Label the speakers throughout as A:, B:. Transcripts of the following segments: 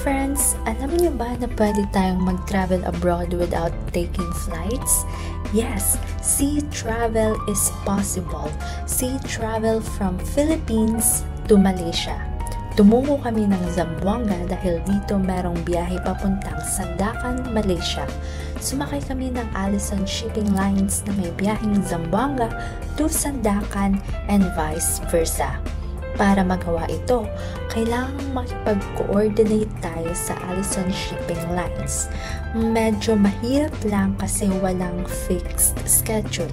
A: friends, alam niyo ba na pwede tayong mag-travel abroad without taking flights? Yes, sea travel is possible. Sea travel from Philippines to Malaysia. Tumungo kami ng Zamboanga dahil dito merong biyahe papuntang Sandakan, Malaysia. Sumakay kami ng Allison Shipping Lines na may biyaheng Zamboanga to Sandakan and vice versa. Para magawa ito, kailangang makipag-coordinate tayo sa Allison Shipping Lines. Medyo mahirap lang kasi walang fixed schedule.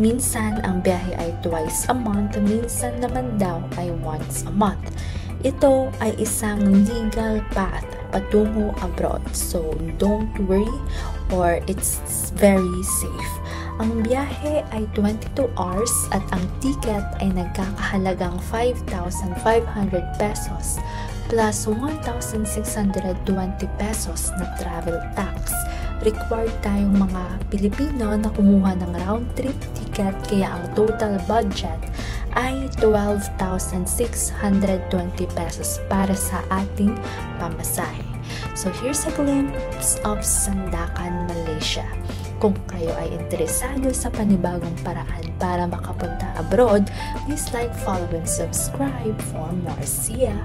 A: Minsan ang biyahe ay twice a month, minsan naman daw ay once a month. Ito ay isang legal path patungo abroad, so don't worry or it's very safe. Ang biyahe ay 22 hours at ang ticket ay nagkakahalagang 5,500 pesos plus 1,620 pesos na travel tax. Required tayong mga Pilipino na kumuha ng round-trip ticket kaya ang total budget ay 12,620 pesos para sa ating pamasahe. So here's a glimpse of Sandakan, Malaysia. Kung kayo ay interesado sa panibagong paraan para makapunta abroad, please like, follow, and subscribe for more. See ya!